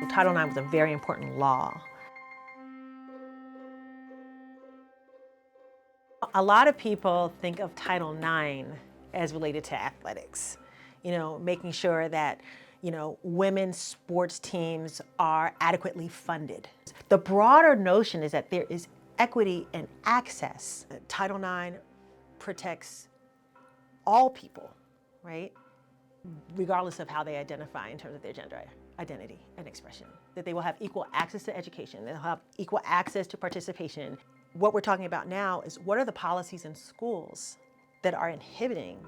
Title IX was a very important law. A lot of people think of Title IX as related to athletics, making sure that, women's sports teams are adequately funded. The broader notion is that there is equity and access. Title IX protects all people, right? Regardless of how they identify in terms of their gender identity and expression. That they will have equal access to education, they'll have equal access to participation. What we're talking about now is what are the policies in schools that are inhibiting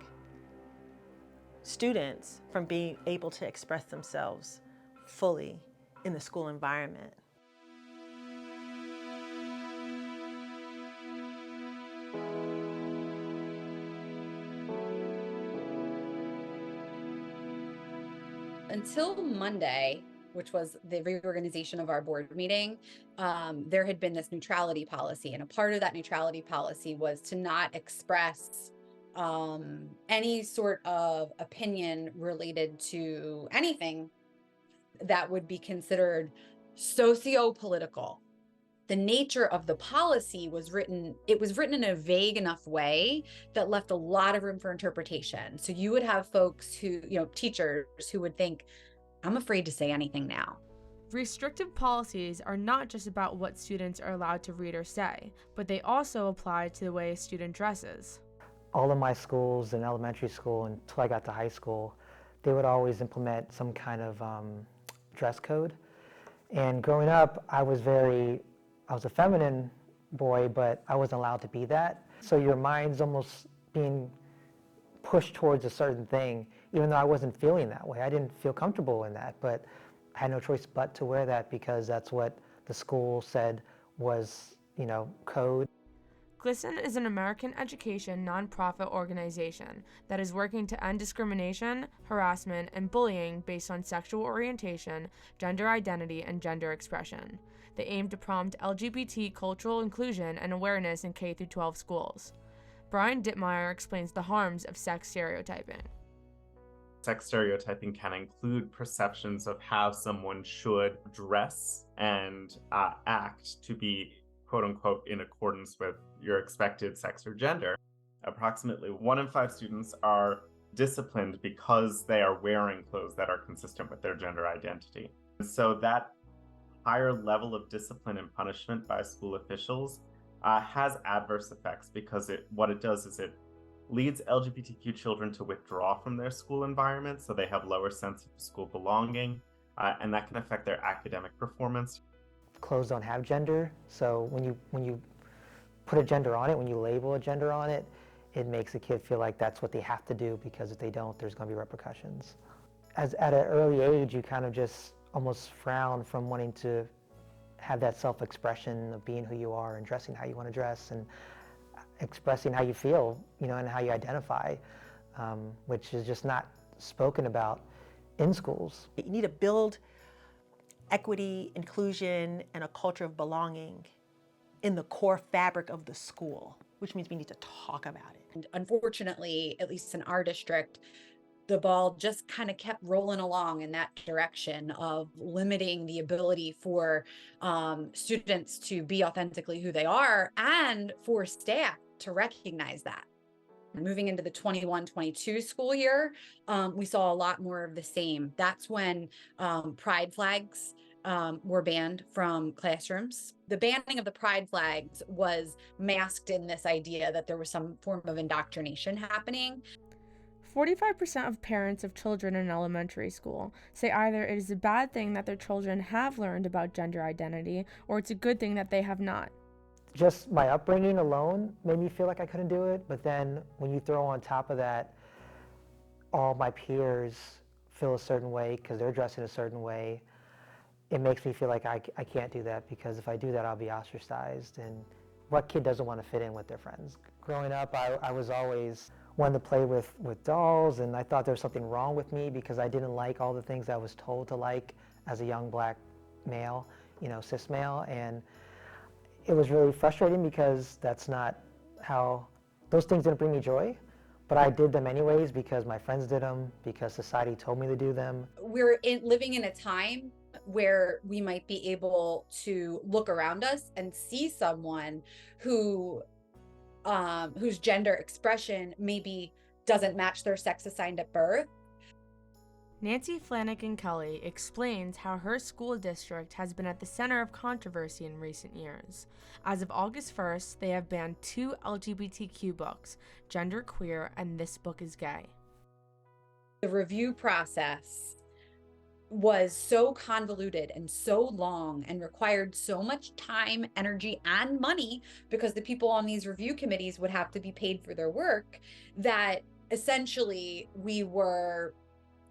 students from being able to express themselves fully in the school environment. Until Monday, which was the reorganization of our board meeting, there had been this neutrality policy. And a part of that neutrality policy was to not express any sort of opinion related to anything that would be considered socio-political. The nature of the policy was written in a vague enough way that left a lot of room for interpretation. So you would have folks who, teachers who would think, I'm afraid to say anything now. Restrictive policies are not just about what students are allowed to read or say, but they also apply to the way a student dresses. All of my schools in elementary school until I got to high school, they would always implement some kind of dress code. And growing up, I was a feminine boy, but I wasn't allowed to be that. So your mind's almost being pushed towards a certain thing, even though I wasn't feeling that way. I didn't feel comfortable in that, but I had no choice but to wear that because that's what the school said was, code. GLSEN is an American education nonprofit organization that is working to end discrimination, harassment, and bullying based on sexual orientation, gender identity, and gender expression. They aim to prompt LGBT cultural inclusion and awareness in K-12 schools. Brian Dittmeyer explains the harms of sex stereotyping. Sex stereotyping can include perceptions of how someone should dress and act to be quote unquote in accordance with your expected sex or gender. Approximately 1 in 5 students are disciplined because they are wearing clothes that are consistent with their gender identity. And so that higher level of discipline and punishment by school officials has adverse effects because what it does is it leads LGBTQ children to withdraw from their school environment, so they have lower sense of school belonging, and that can affect their academic performance. Clothes don't have gender, so when you put a gender on it, when you label a gender on it, it makes a kid feel like that's what they have to do, because if they don't, there's going to be repercussions. At an early age, you kind of just almost frown from wanting to have that self-expression of being who you are and dressing how you want to dress and expressing how you feel, and how you identify, which is just not spoken about in schools. You need to build equity, inclusion, and a culture of belonging in the core fabric of the school, which means we need to talk about it. And unfortunately, at least in our district, the ball just kind of kept rolling along in that direction of limiting the ability for students to be authentically who they are and for staff to recognize that. Moving into the 21-22 school year, we saw a lot more of the same. That's when pride flags were banned from classrooms. The banning of the pride flags was masked in this idea that there was some form of indoctrination happening. 45% of parents of children in elementary school say either it is a bad thing that their children have learned about gender identity, or it's a good thing that they have not. Just my upbringing alone made me feel like I couldn't do it, but then when you throw on top of that, all my peers feel a certain way because they're dressing a certain way, it makes me feel like I can't do that, because if I do that, I'll be ostracized. And what kid doesn't want to fit in with their friends? Growing up, I was always wanted to play with dolls, and I thought there was something wrong with me because I didn't like all the things I was told to like as a young black male, cis male, and it was really frustrating because that's not how, those things didn't bring me joy, but I did them anyways because my friends did them, because society told me to do them. We're living in a time where we might be able to look around us and see someone who whose gender expression maybe doesn't match their sex assigned at birth. Nancy Flanagan Kelly explains how her school district has been at the center of controversy in recent years. As of August 1st, they have banned 2 LGBTQ books, Gender Queer and This Book is Gay. The review process was so convoluted and so long and required so much time, energy, and money, because the people on these review committees would have to be paid for their work, that essentially we were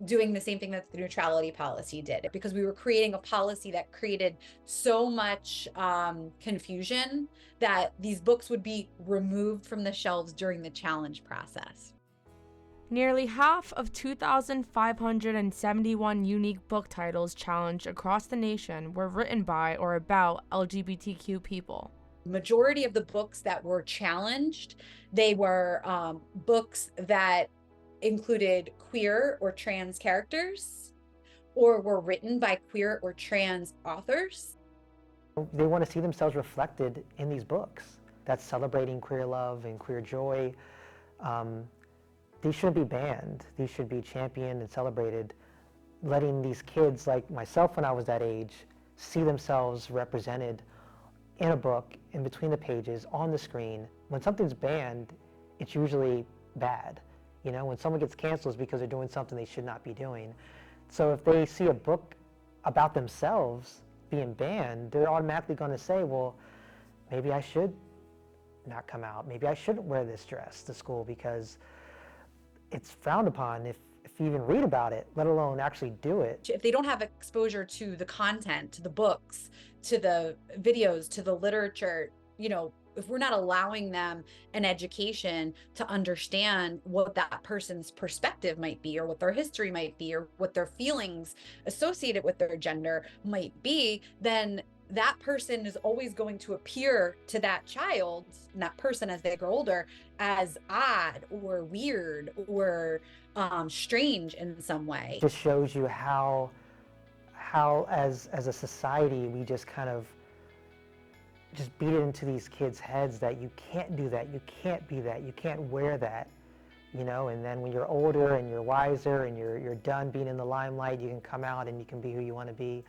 doing the same thing that the neutrality policy did, because we were creating a policy that created so much confusion that these books would be removed from the shelves during the challenge process. Nearly half of 2,571 unique book titles challenged across the nation were written by or about LGBTQ people. Majority of the books that were challenged, they were books that included queer or trans characters, or were written by queer or trans authors. They want to see themselves reflected in these books. That's celebrating queer love and queer joy. These shouldn't be banned. These should be championed and celebrated, letting these kids like myself when I was that age see themselves represented in a book, in between the pages, on the screen. When something's banned, it's usually bad. You know, when someone gets canceled, it's because they're doing something they should not be doing. So if they see a book about themselves being banned, they're automatically going to say, well, maybe I should not come out. Maybe I shouldn't wear this dress to school, because it's frowned upon if you even read about it, let alone actually do it. If they don't have exposure to the content, to the books, to the videos, to the literature, you know, if we're not allowing them an education to understand what that person's perspective might be, or what their history might be, or what their feelings associated with their gender might be, then that person is always going to appear to that child and that person as they grow older as odd or weird or strange in some way. It just shows you how as a society we just kind of just beat it into these kids' heads that you can't do that, you can't be that, you can't wear that, you know. And then when you're older and you're wiser and you're done being in the limelight, you can come out and you can be who you want to be.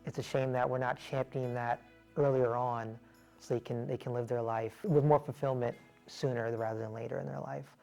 It's a shame that we're not championing that earlier on, so they can live their life with more fulfillment sooner rather than later in their life.